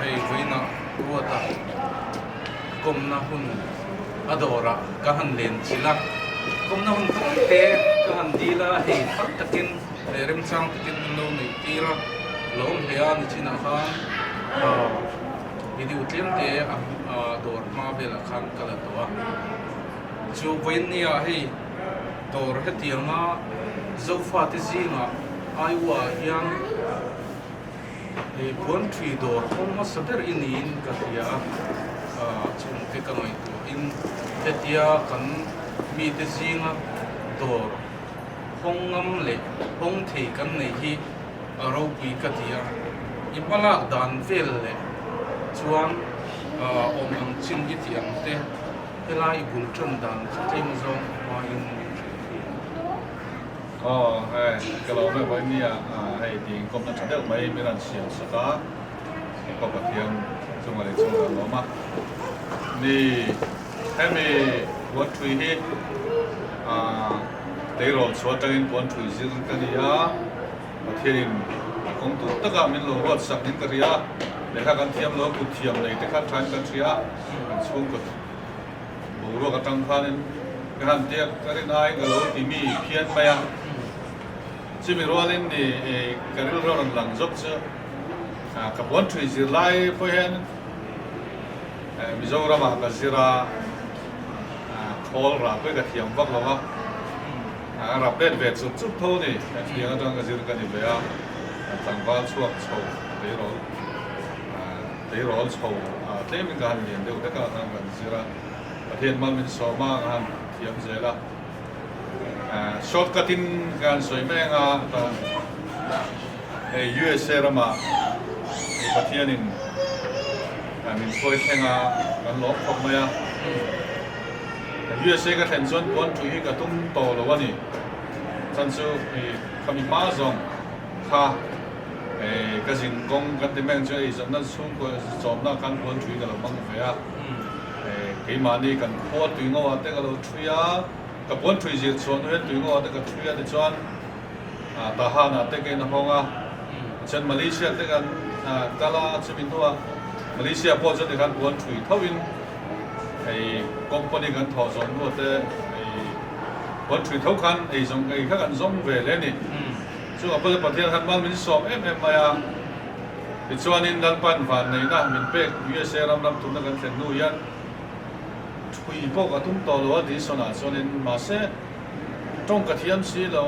hei voina ruata komna hun adora ka han len chila komna hun te ka han dila hei tak takin rem chang takin lo nei tira lom hea ni china khan video tlem te dor ma bela khan kala towa chu voinia hei dor hetianga zofa te zinga aiwa hian buan three door homa saber in katia chung te kanoi tu in hetia kan mi te zinga door hongam le hong thei kan nei hi aro pui katia ipala dan vel le chuan om ang chin gi tiang te helai bul tron dan khatim zong ma in kalau mai ni hai ding kom na chadel mai miran sian saka ko ka tiang chung ale chung lo ma ni hemi what we hit they roll so tangin pon thui zir ka ni ya pathirin kong tu taka min lo wat sak nin ka ria le kha kan thiam lo ku thiam nei te kha than kan thria chung ko bu ro ka tang khanin kan te ka rin ai ga lo ti mi phian pa ya chỉ mình nói lên thì cái điều đó là giúp cho các bạn truy cập lại phải hen bây giờ ra mà cái gì ra call ra cái thiam vắt lo áรับเด็ดเวทสุดสุดเท่านี้ที่ยังต้องcái gì cái này vậy àต่างว่าช่วงโชว์เดี๋ยวรอโชว์เที่ยงกันเรียนเดี๋ยวแต่ก็ทำกันสิละประเทศมันเป็นสอบมากกันเที่ยงเสร็จละshortcutin kan soi menga ta USA rama pathianin min khoi thenga kan lok khop maya USA ka then chon pon thui ka tum to lo wani chan chu khami ma zong kha ka jing kong kan te meng chei zon nan sung ko zom na kan pon thui ka lo mang fe a ke mani kan kho tui ngo te ka lo thui a cái bốn thủy diệt xuống hết tùy ngõ cái thủy ở trên ta hà na cái cái nó phong à trên Malaysia cái ta là trên bên đó Malaysia bao giờ cái bốn thủy thâu in cái company cái thọ giống của cái bốn thủy thâu khăn cái giống cái các anh giống về lên này chứ ở bây giờ bản thân hắn mang mình sọp em mà ya thì cho nên đang bàn phản này na mình bé USA làm tụi nó cái tiền nuôi ăn thui bộ cái tung to lo đi so na cho nên mà sẽ trong cái thiam sĩ là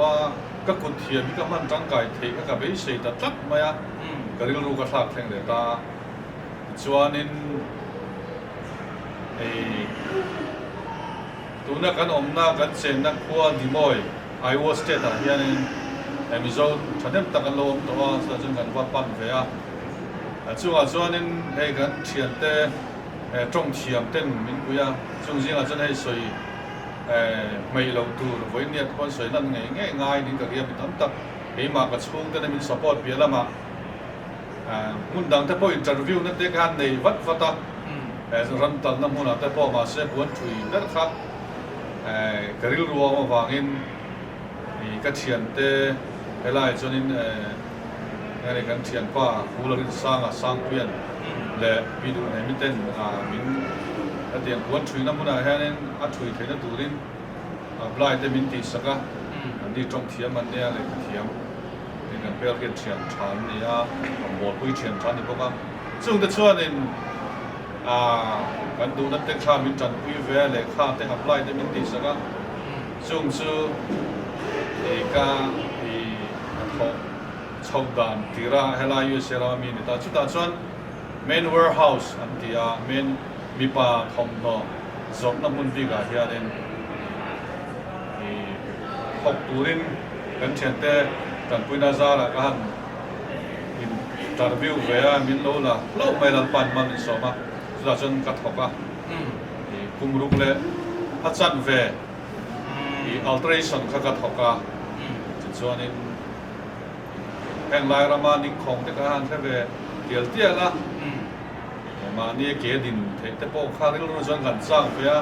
các cuộc thiam các man trang cải thì các cái sự ta tắt mà ya cái điều lu cái thạc thành để ta cho nên tụi nó cái ông na cái chuyện nó qua đi mồi Iowa State à hiện nên em zo cho nên ta cái lom đó là chân cái vắt pan về à cho nên cái thiam te trong thiam tên mình cũng ya chung riêng là chân hay soi mấy lâu tu với nhiệt con soi lần ngày ngay ngay đến cái việc mình tóm tập cái mà cái chung tên mình support biết là mà muốn đăng tới point interview nó tới cái này vất vất ta rắn tận năm hôm nào tới po mà sẽ muốn chui rất khác cái điều đó mà vàng in cái thiền te hay là cho nên cái cái thiền qua khu là sang tuyên để ví dụ này mình tên mình tiền cuốn chui năm nay hay nên chui thấy nó tụi lên lại để mình tì saka đi trong thiam mình đây là thiam thì cái bèo cái thiam chán này một cái thiam chán thì có chung được cho nên cái đồ nó tên khác mình chọn quý về để khác để apply để mình tì saka chung chứ cái thâu đàn tì ra hay là yêu xe ra mình ta chúng ta chọn main warehouse anh thì main mi pa thom no zop na mun vi ga hia den hok turin kan chente kan puina za la kan in interview ve min lo la lo mai la pan man so ma za chen ka thoka kum ruk le a chan ve alteration kha ka thoka chuan in heng lai rama ning khong te ka han the ve tial tia la mà nia kế đình thấy tế bộ khá rất là dân gần sang phía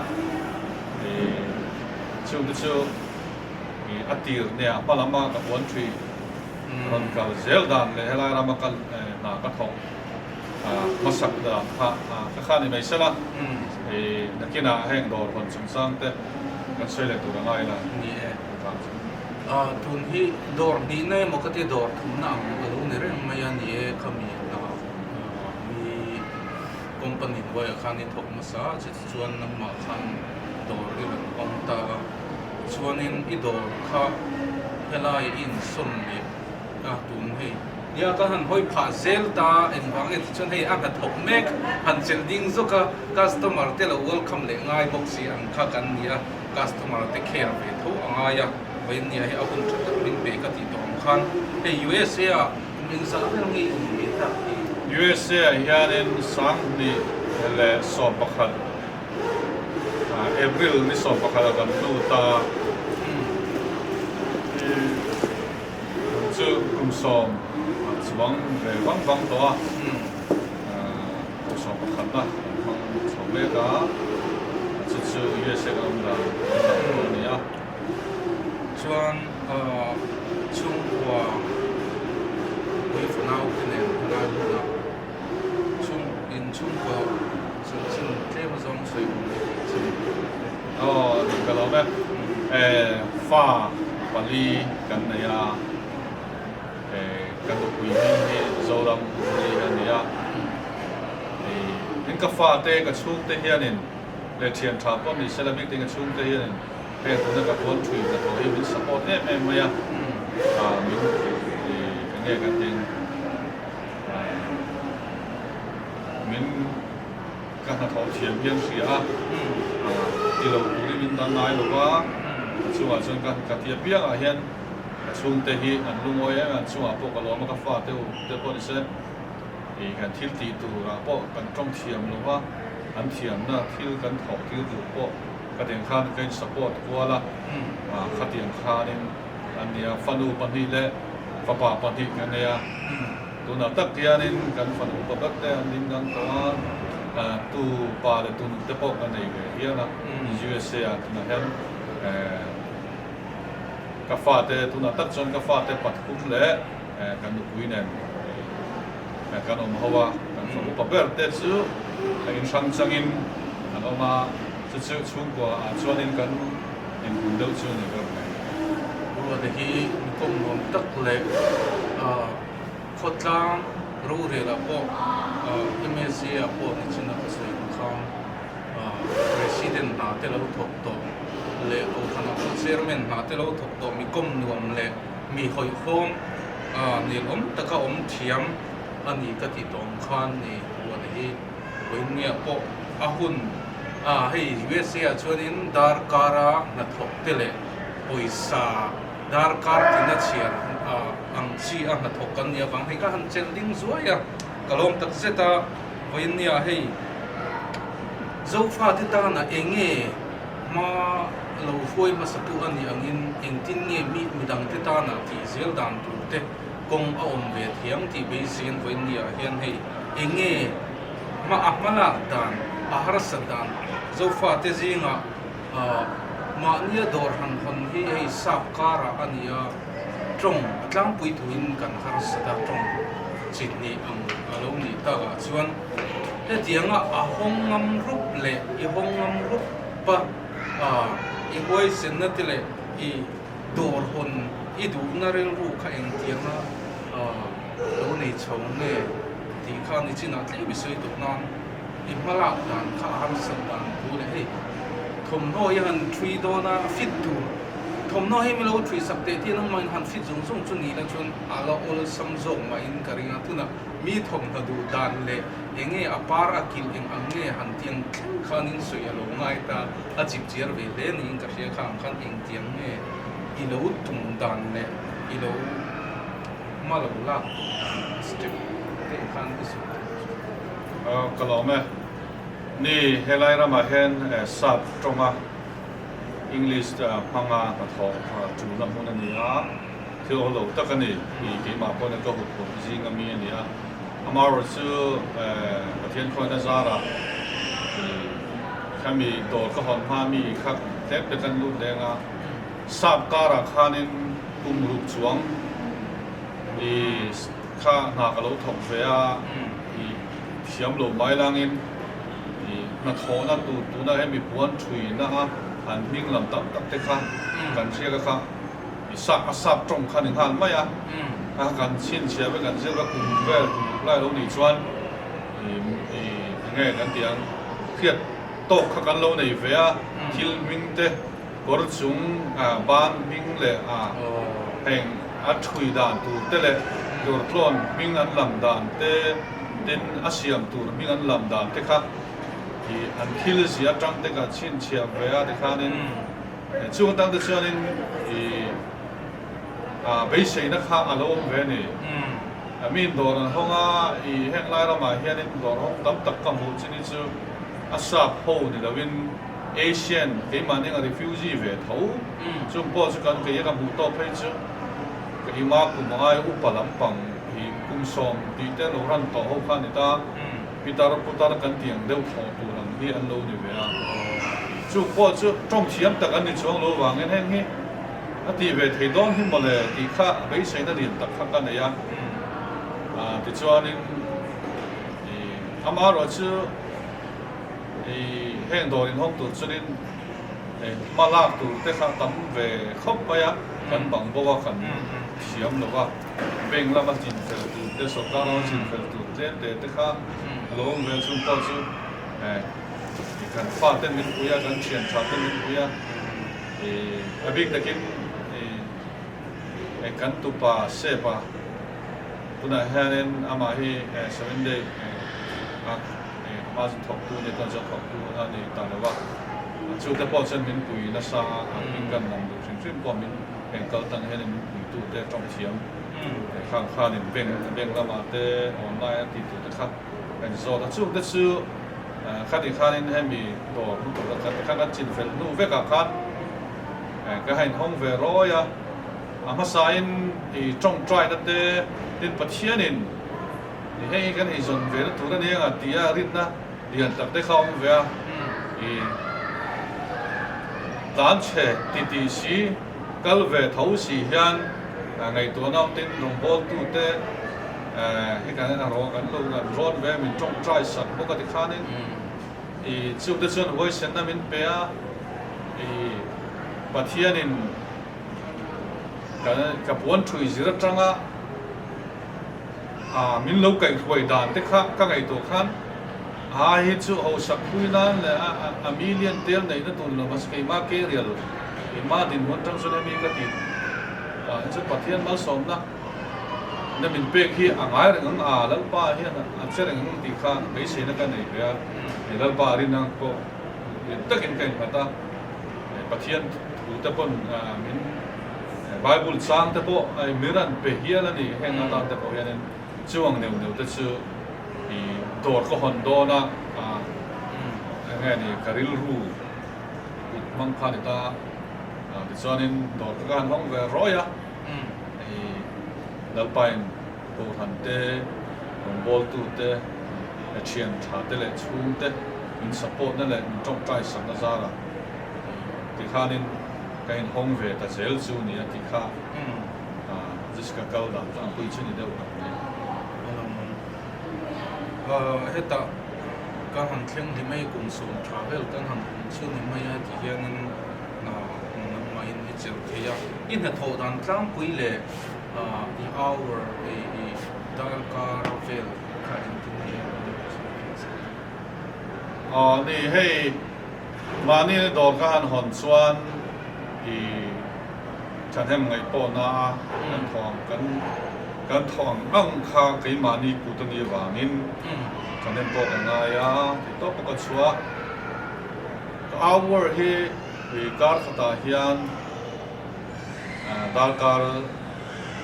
chung tới chung át tiệt nè ba lama các quán truy còn cả dễ đàn để hay là làm cái nà các thòng มาสักดาฮะข้านี่ไม่ใช่ละ อืม นักกินอาแห้งโดนคนสงสารแต่กันช่วยเหลือตัวง่ายละ นี่เองทุนที่ดอร์ดีเนี่ยมันก็จะดอร์ทุนน้ำก็รู้ในเรื่องไม่ยันนี่เขามีมีคอมพานีไว้คันนี้ทกมาซะจะชวนนำมาคันดอร์ที่เป็นองตาชวนอินอีดอร์ค่ะเวลาอินส่วนเนี่ยทุนให้เนี่ยก็หันห้อยผ่าเซลตาเอ็นบางเอ็นชวนให้อันนั้นทกเมกหันเซลดิ้งซุกะคัสตอมมาร์เตลเวลคัมเลยง่ายบอกสิอันข้ากันเนี่ยคัสตอมมาร์เตเคร์ไปทุกง่ายวันนี้ให้เอาคนชุดเป็นเบกติดตองคันให้ USA มินซาเรื่องนี้มีท่าที่ USA ยานินสังนี่เลสอบประคันเอพริลนี่สอบประคันกันดูตาชื่อกลุ่มสอบสว่างเรื่องบางตัวสอบประคันนะสอบเมกาชื่อ USA กันนะนี่อ่ะชวนช่วงว่าวิฟนาวกันเนี่ยนาวนะช่วงอินช่วงว่าซึ่งเทพสองสวยนี่ก็เราเนี่ยฟ้าปารีกันเนี่ยกันตุกุยนี่โซลัมนี่กันเนี่ยนี่ก็ฟ้าเตะกับชุ่มเตะเฮียนินเลเทียนทาก็มีเซรามิกเตะกับชุ่มเตะเฮียนินเป็นคนกับคนช่วยกันตัวเองมีสปอร์ตเนี่ยไม่อะมีกันเนี่ยกันจริงมีการทอเทียมเพียงเสียที่เราดูได้มีตั้งนานหรือว่าช่วงช่วงการเทียบเพียงเห็นช่วงเตะอันลุงโอ้ยช่วงพวกเรามันก็ฟาดเตะพอดีเสร็จการทิลตีตัวพวกกันจ้องเทียมหรือว่าอันเทียมน่ะทิลกันถอดทิลตัวพวกกระเดียงข้านี่ก็สปอร์ตกัวละกระเดียงข้านี่อันนี้ฟันูปันทีเละฟ้าป่าปันทีกันเนี่ยตัวนักตักเทียนี่กันฟันูปักแต่อันนี้กันตัวtu pada tu tepok kan ni ke ia na USA na hen kafate tu na tak chon kafate pat kum le kan du puinen kan om hawa kan so pa ber te chu in sang changin an oma chu chu chung ko a chuanin kan in kun deu chu ni ber neว่าแต่ที่กรมตักเล็กขดล้างรู้เรื่องพวกMSC พวกนี้ชินะส่วนข้างPresident นาเตลาถูกต้องเละเอาขนาด Chairman นาเตลาถูกต้องมีกรมรวมเละมีหอยโค้งนี่ตะก้เทียมอันนี้ก็ติดต่อข้างนี่ว่าแต่ที่วันนี้พวกหุ่นให้ USA ชวนนี้ดาร์การะนัทกเตลโอยซาดาร์การ์ที่นัดเชียร์อังชีนัทกกันเนี่ยบางทีก็หันเจนดิ้งสวยกลมตักเซตาวันนี้ให้เจ้าฟ้าที่ตาน่ะเองมาเราช่วยมาสักตัวนี้อันนี้เองที่นี่มีดังที่ตาน่ะที่เซลดันตัวเตะกงเอาเวทียงที่เบสินวันนี้เห็นให้เองมาอักมาลักดันอาหารสัตว์ดันเจ้าฟ้าที่จริงมาเนี่ยดอร์หันคนที่ให้สับการะอันนี้ตรงกลางปุยทุนกันอาหารสัตว์ตรงจิตนี้เรานี่ตาส่วนแต่เดียงห้องงำรูปเละห้องงำรูปปะหวยเส้นนั่นเละดอร์คนดูน่าเรียนรู้ข้าเองเดียงเราในช่องเนี่ยที่ข้านี่จีน่าที่วิสัยตุนันมาลักดันข้าอาหารสัตว์ดันดูเลยทมน้อยหันทรีโดนาฟิตดูทมน้อยให้ไม่รู้ทรีสักเตที่น้องมันหันฟิตจงจุนี่แล้วจนเราโอลซัมซงมาอินการิงาตุนะมีทมนาดูดานเละยังไงปารากิลยังอังเงหันเตียงข้านินสวยลงง่ายตาจิบเจียร์เวเลนี่ก็เสียข้างขันเองเตียงเนี่ยอีโลตุงดานเละอีโลมาลาบุลาสเต็ปเตะขันที่สุดก็ลองไหมนี่เฮลัยรามาเห็นสับตรงอ่ะอังกฤษพังงาปะทองจุลมุนนี่อ่ะที่เราลูกตะกันนี่มีกี่มาคนก็หุบหุบจริงก็มีนี่อ่ะอามารู้สึกประเทศคนนั้นซาระแค่มีโดดก็หอนผ้ามีครับเทปเป็นกันรุ่นแดงอ่ะสับการะขานินกุมรูปสวงมีข้าหน้ากระโหลกถกเสีย thiam lo mai langin na thona tu na hemi puan thui na an ming lam tam tak te kha kan sia ka kha asap trong khan ing han mai kan chin sia ve kan sia ka kum ve lai lo ni chuan nghe kan tiang khiat to kha kan lo nei ve thil ming te kor chung ban ming le heng thui dan tu te le dor tlon ming an lam dan te tin asiam tur ming an lam dan te kha thì anh khi là gì trong tất cả trên chiều về thì khá nên chung tăng được cho nên thì bây giờ nó khá là lâu về này mình đồ là không thì hiện lại là mà hiện nay đồ không tấm tập cầm hộ trên này chứ asap hồ thì là bên Asian cái mà nên là refugee về thấu chung bao nhiêu cái cái mũ to phải chứ cái mà cũng ai upa lắm bằng thì cũng xong thì tên nó ran to hậu khăn người ta Pitara putara kan tiang deu thong tu lang hi an lo ni ve chu po chu trong thiam tak an ni chong lo wang en heng hi ati ve thei don hi mole ti kha bei sei na rin tak kha kan ya ti chuan in ama ro chu heng do in hong tu chunin ma lak tu te kha tam ve khop pa ya kan bang bo wa kan thiam lo wa beng la ma chin fel tu te so ka ro chin fel tu te kha long về xuống bao nhiêu, cần phát triển mình bây giờ cần chuyển phát triển mình bây giờ, ở bên đây cái cần tu pa xe pa, tụi này hay nên ama hi sau này mà chúng học tu này toàn học tu là này tao nói chú ta bao nhiêu mình bây giờ sa mình cần làm được, chính chính qua mình cái câu tăng hay nên mình tu để trong chiếm, khang khang nên bên làm để online thì tụi ta khác anh zo đã chụp đã chụp khát đi khát nên hay mi đồ lúc đó khát khát chín phần nu về cả khát cái hành hong về rồi mà sai thì trong trai đó để đến bắt chia nên thì hay cái này dọn về đó tụi nó này tia rít na liền tập để không về thì tán chế tì xí cái về thấu xí hiền ngày tụi nó tin đồng bol tụi te cái này là rồi cái lâu là rồi về mình trong trai sẵn có cái khá nên thì chụp được chuyện với sen là mình bé thì bắt hiện nên cái bốn chuỗi gì đó trăng mình lâu cảnh tuổi đàn thế khác các ngày tổ khác hết chú hậu sắc quy nan là million tiền này nó tồn là mas cái ma cái real cái ma din huân trăng số này mình cái tiền chú bắt hiện mal sống na nên mình biết khi ngay là ngân lâu ba hiện sẽ là ngân tỷ khá mấy xe nó cái này về lâu ba đi năng có tất cả cái mà ta bắt hiện thủ tập quân mình Bible sang tập bộ mình ăn về hiện là này hay là ta tập bộ hiện nên chuông nhiều tập chú thì đồ có hòn đô na nghe này cái ru mang pha người ta thì cho nên đồ cái hàng không về rồi dal pain bo han te bol tu te chian tha te le chung te in support na le in trong trai sang na zara ti khanin kain hong ve ta zel chu ni ti kha jiska kal da ta pui chu ni deu heta ka han thleng di mai kum sum travel kan han chu ni mai ti hian na mai ni chel theya in ha tho dan tlang pui le the hour the car fail kind to ni hey mà ni đồ cái han hòn xuan thì chẳng thêm ngày po na kan thong ang kha cái mà ni cụ tân ni vàng in chẳng thêm po cái ngày thì tốt có chua hour hi thì car khata hian dar car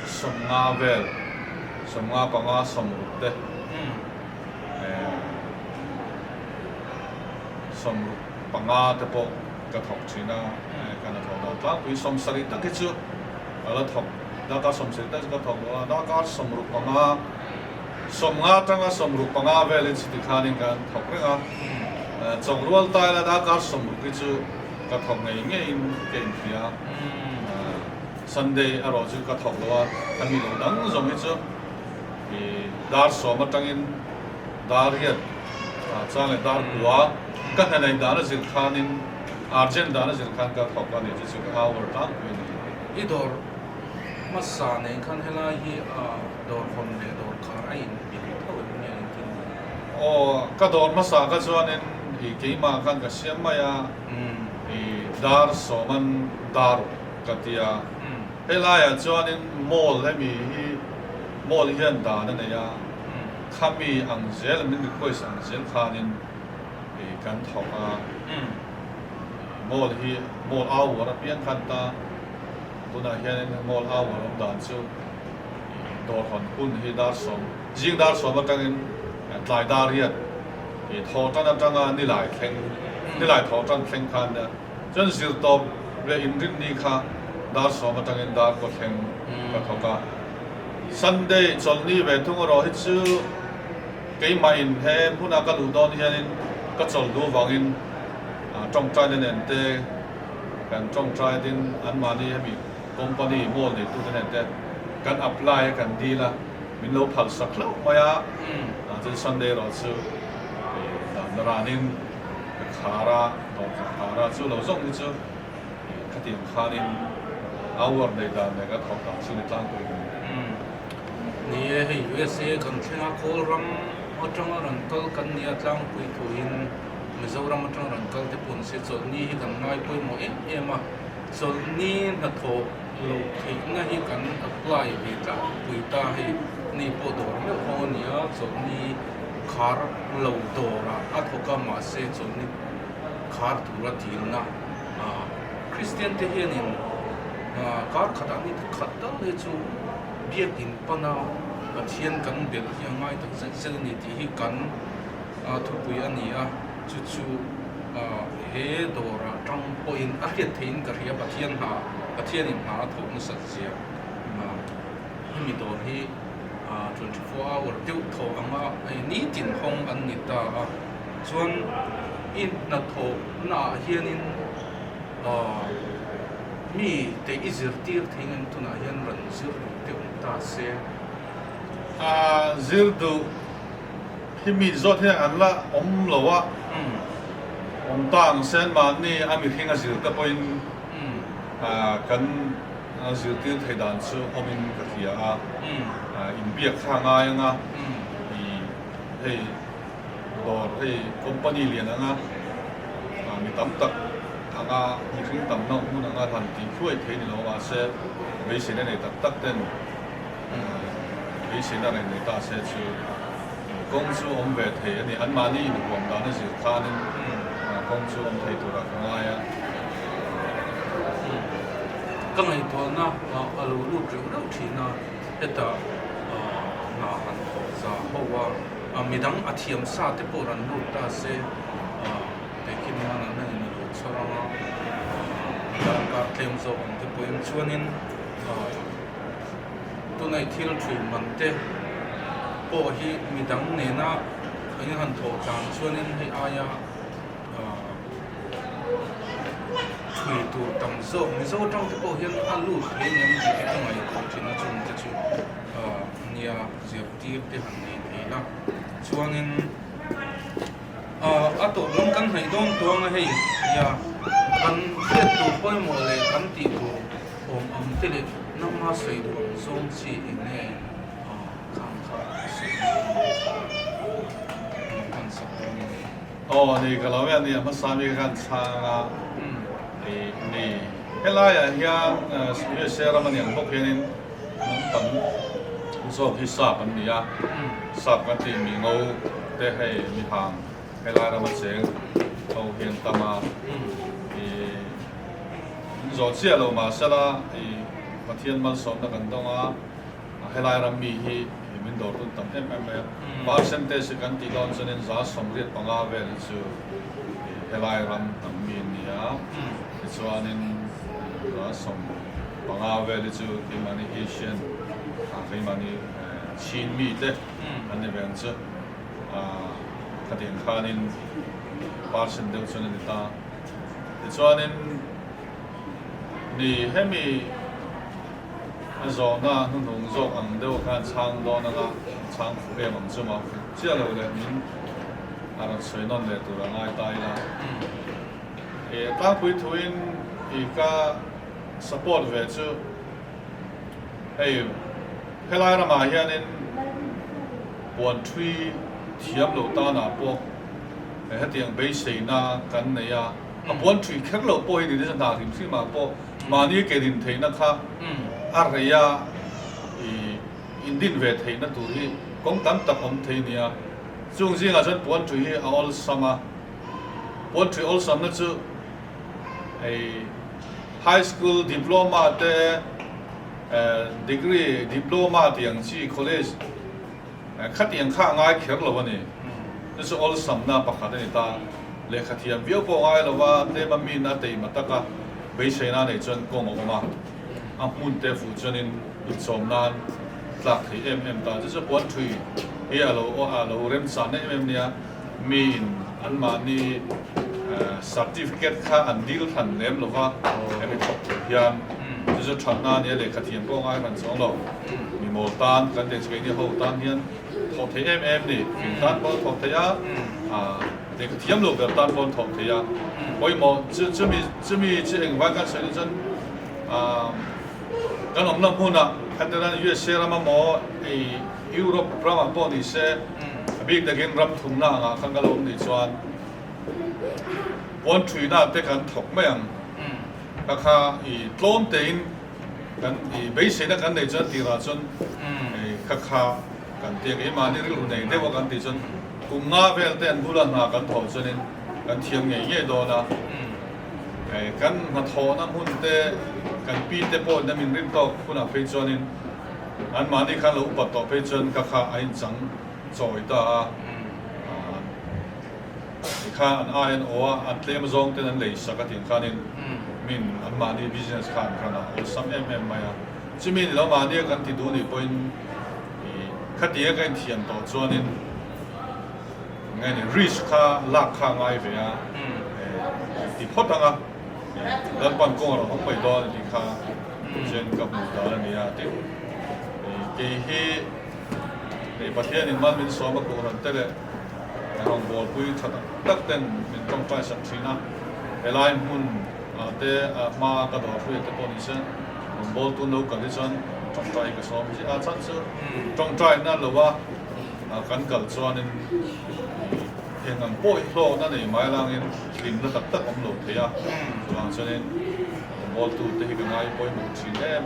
somnga vel somnga panga somrute somru panga te po ka thok china kana thok da pui som sari ta ke chu ala thok da ka som sari ta ka thok da ka somru panga somnga tanga somru panga vel chi ti khanin kan thok renga chongrual ta la da ka somru ki chu ka thok ngai nge in ken phia Sunday ở rồi chúng ta học là anh mình đang dùng hết chứ thì đa số mà trong in dar hian chang le dar bua kan hanai dana zin khanin argent dana zin khan ka thok ani chu hour tang ni idor masa ne kan hela hi dor hon le dor khar ai bi tho ne tin o ka dor masa ka chuanin hi keima khan ka siam maya i dar soman dar katia helaya chuanin mall hemi hi mall hian dana ne ya khami angzel min koi sang zel khanin e kan thoka mall hi mall hour pian khan ta tuna hian mall hour dan chu dor hon kun hi dar som jing dar som atangin tlai dar hian e tho tan atanga ni lai thleng ni lai tho tan thleng khan da chon zir top le in rin ni kha dar som atangin dar ko thleng ka thoka Sunday cholni ve thung ro hi chu cái mai hem huna ka lu don hianin ka chol du wangin trong trai den ente kan trong trai din an mani hemi company mall ni tu den ente kan apply kan dila min lo phal sak lo maya chu Sunday ro chu na ranin khara to khara chu lo zong ni chu khatim khanin hour nei da ne ka thok ta chu ni tlang ko ni hei USA kan thlenga kol ram atang ran kal kan nia tlang pui thuin Mizoram atang ran kal te pun se chol ni hi kan ngai pui mo ema chol ni na tho lo thei na hi kan apply ve ta pui ta hi ni po dor me ho nia chol ni khar lo dora athoka ma se chol ni khar thura thil na Christian te hianin kar khatani khatal le chu biak in pana thian kan bel hi ngai tak zel ni ti hi kan thupui ani a chu chu he dora tang point a hiat thein ka ria pathian in ha tho na sat sia mi dor hi 24 hour tiu tho anga ni tin hong an ni ta chuan in na tho na hianin mi te izir tir thingen tuna hian ran zir tiu ta se zir du hi mi zot he an la lo wa tang sen ma ni ami thinga zir ka point kan zir tir thei dan chu omin ka thia in biak khanga nga i hei dor hei company lian anga mi tam tak anga hi thing tam no mun anga than ti khuai thei ni lo wa se vei sin nei tak tak ten vei sin na nei ta se chu kong chu om ve thei ani an ma ni ni bom da na zir khanin kong chu om thei tu ra nga ya ka ngai to na alu lu tru ro thina eta na han tho za ho wa midang athiam sa te po ran lu ta se te kin na na ni lo choranga dan ka tlem zo on te po em chuanin tu nai thil thui man te po hi midang ne na ai han tho chang chuanin hei aya thui tu tam zo mi zo tang te po hian alu he nyam ti ke ka ngai ko thina chung te chu nia ziap ti te han ni theina chuanin ato long kan hai don tuang hei ya kan hiat tu poi mo le kan ti tu om te le na ma sei du zong chi ne khang kha se kan sa ni ka lo ya ni ma sa mi kan cha nga ni helaya hian share man yang bok hianin tam zo hi sa pan ni ya sa kan ti mi ngo te hei mi hang helaya ma cheng au hian tama zo chia lo ma sala pathian mal som na kan donga helaya ram mi hi min dor tun tam percentage kan ti don chonin za som riat panga vel chu helaya ram tam mi ni ya chuanin za som panga vel chu ki mani Asian ki mani chin mi te an ne ben chu khatin khanin percentage chonin ta chuanin ni hemi zo na nung zo ang deuh khan chang do na nga chang fu em ang chu ma chia lâu lệ mình anh soi non lệ tụi là ngay tay là ta quý thuin cái support về chứ hay là mà hiện nên buồn thuy thiam lâu ta na bộ hết tiếng bế sĩ na cái này buồn thuy khác lâu bộ thì đi ra nào thì mà bộ mà ní cái đình thấy nó khác rồi Indian về thấy nó tụi công tâm tập ông thấy nè chung riêng là rất buồn thuy all summer buồn thuy all summer chứ high school diploma te degree diploma tiếng chi college khát tiếng khác ngay khác là vậy nên số all summer na bắt khát này ta lệ khát tiếng việc bộ ngay là vậy te mà mình na te mà ta cả bây giờ na này chân công ông mà muốn te phụ cho nên ít sớm nan lạc thì em ta chứ buồn thuy here alo rem san em nia min an ma ni certificate kha an deal than lem lova em thok hian chu thang na ne le khathiam ko ngai man song lo mi mol tan kan de chei ni ho tan hian thok the em ni fin tan bo thok the ya de khathiam lo ber tan bon thok the ya boi mo chu mi eng wa kan sei chen kan om nam huna khatran USA rama mo Europe rama po ni se big again ram thung na nga kangalom ni chuan buồn thuy na te kan thok mai ang kha tlom te in kan bei se na kan nei chan ti ra chon kha kan te ke ma ni ru nei de wa kan ti chon kum nga vel te an bula na kan tho chonin kan thiam nge ye do na kan ma tho na mun te kan pi te po na min rim to kuna pe chonin an ma ni khan lo upat to pe chon kha ain chang choi ta kha an iron ore an tlem zong ten an lei saka tin khanin min an mani business khan khana or some maya chimi lo mani kan ti du ni point khatia kan thian to chuanin ngai ni risk kha lak kha ngai ve a ti photanga dan pan ko ro hong pai do ni kha jen ka mu da ni a ti ke hi pathian in man min so ma ko ran tele rong bol pui that tak ten min tong trai sak thina elai mun te ma ka do pui te pon isen rong bol tu no ka lisan tong trai ka som ji a chan chu tong trai na lo wa kan kal chuan in ang poi hlo na nei mai lang in lim na tak tak om lo thea chuan chuan bol tu te hi ka ngai poi mu thin em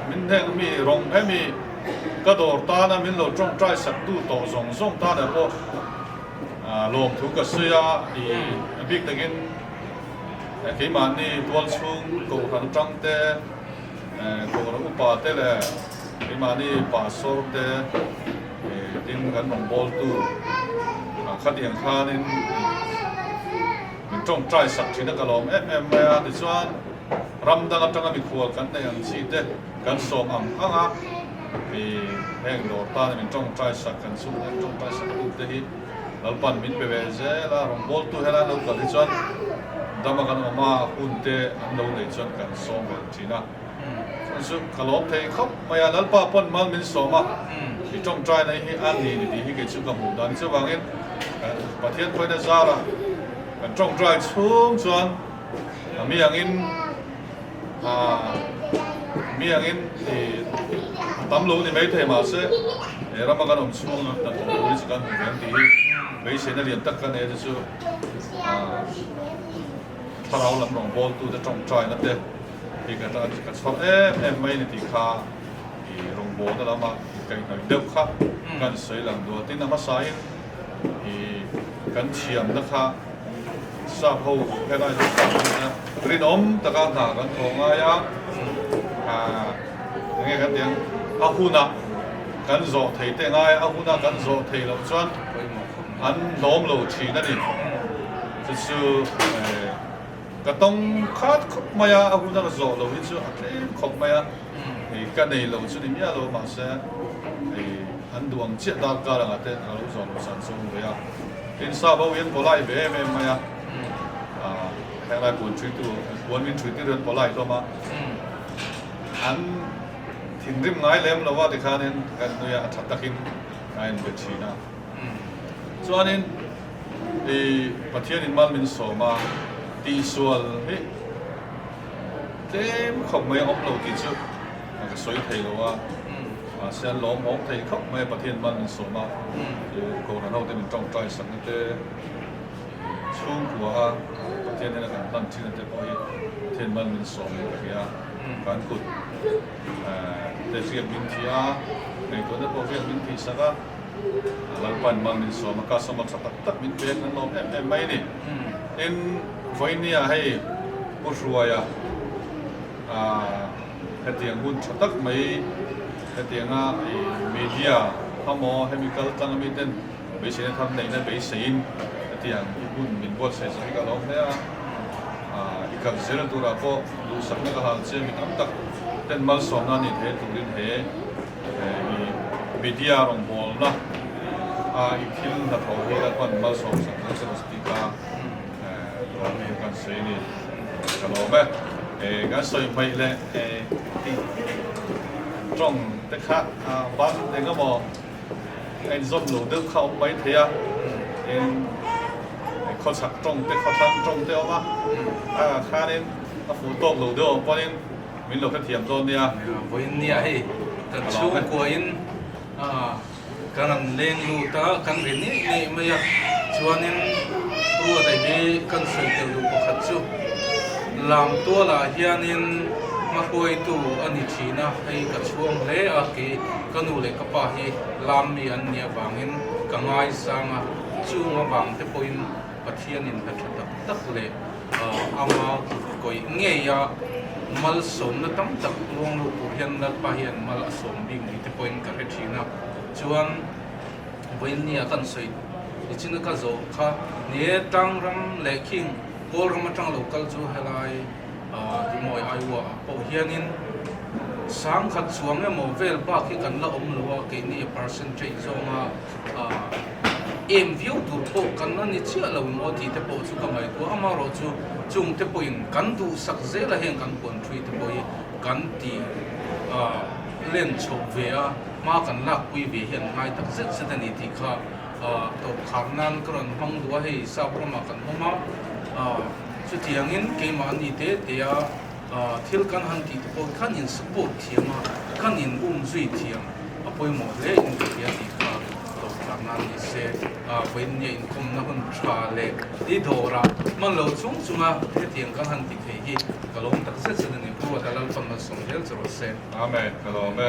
min heng mi rong mi cái đồ ta na mình lo trong trai sạch tu tổ rong rong ta là po lom thu cái suy thì biết được cái mà ni tuan chung cầu hàng trăng te cầu nó upa te là cái mà ni pa sor te tin gần bằng bol tu khát điện kha nên mình trong trai sạch thì nó cái lom em thì chuan ram đang trong cái khua cái này anh chị te cái som ang vì hẹn đồ ta mình trong trai sạc cần sung trong trai sạc tu thế hi lalpan mình về thế là rong bol tu hay là đâu cả thế chọn đâm vào cái mà hun te anh đâu để chọn cần song về chỉ na còn sự kalom thế khóc mà lalpa pon mal mình song mà thì trong trai này hi anh thì cái chuyện cầm hồn đàn chứ vàng em và thiên thôi đã ra là trong trai xuống chọn miệng in miệng in thì tắm lũ thì mấy thầy mà sẽ để ra mà cái đồng xuông là tập lũ chỉ cần một tí mấy xe nó liền tất cả này chứ thà đâu làm rong bol tu để trong trai nó thế thì cái ta cái shop em mấy này thì khá thì rong bol đó là mà cái này đều khác cần xây làm đồ tin là mà sai thì cần chiếm nó khác sao hậu cái này green om tất cả thà cần thong ai á nghe cái tiếng ahuna kan zo thei te ngai ahuna kan zo thei lo chuan an lom lo thi na ni chu ka tong khat khop maya ahuna zo lo hi chu atle khop maya ka nei lo chu ni mia lo ma se an duang che da ka la te a lo zo lo san so lo ya in sa ba yen bolai ve me maya hay là buồn truy tu buồn min truy tu đơn bolai to ma an thình rim ngai lem lo wa de kha nen kan noya that takin kain bechina chuanin pathian in malmin soma ti sual he tlem khop mai upload ti chu ka soi thei lo wa sen lom hok thei khop mai pathian malmin soma ko ran ho te min tong trai sak te chung kwa pathian ne kan tan chin te poi pathian malmin soma ya kan kut te siam min thia nei ko da po min thi saka lalpan malmin soma ka sama tak min pen an lom em mai ni in voinia hei puruaya hetiang hun tak mai hetianga media hamo chemical tangamitin be sin tham nei na be sein hetiang hun min bot se sai ka lom ya ikak zero tura po du sakna ka hal che min am tak ten mal som na ni the turin he media rong bol na ikil na tho he ka pan mal som sakna se stika me kan sei ni ka lo be ga soi mai le ti trong te kha ban de ga mo en zom lo de khao mai thia en khó chặt trong te khó thang trong te ma kha nên phụ tông lo de po nên mình lo cái thiam zon nia với nia hay cái chú của in cái làm lên lu ta cái gì này mà ya cho nên rùa tại vì cái sự tiêu thụ của khách chú làm tua là hiện nên mà coi tu anh ấy chỉ na hay cái chuông lẽ cái nụ lẽ cái pa hi làm mi anh nia vàng in cái ngay sang chú mà vàng thế point bắt hiện in cái tất lẽ ama coi nghe ya mal som na tam tak luang lu hiện là pa hiện mal som bing thế point cái chỉ na chuan bên nia kan soi thì chính cái zo kha nia tang ram lệ king Paul Ramatang local chu helai di moi aiwa po hianin sang khat chuang emo vel pa khi kan la om lo ke ni percentage zonga em view tur po kan na ni chia lo mo ti te po chu ka mai ko amaro chu chung te po in kan du sak ze la hen kan pon thui te po kan ti len chho ve a ma kan lak pui ve hian ngai tak zet zet ani ti kha to kharnan kron hong du hei sa pro ma kan homa chu tiangin ke man ni te ya thil kan han ti po kan in support thiama kan in zui thiam apoi mo le in ya ti kha to karnan ni se when ni in kom na hun tra le di dora man lo chung chunga he tiang kan han ti the hi kalong tak se se ni pro da lal pang na som hel chro se amen kalome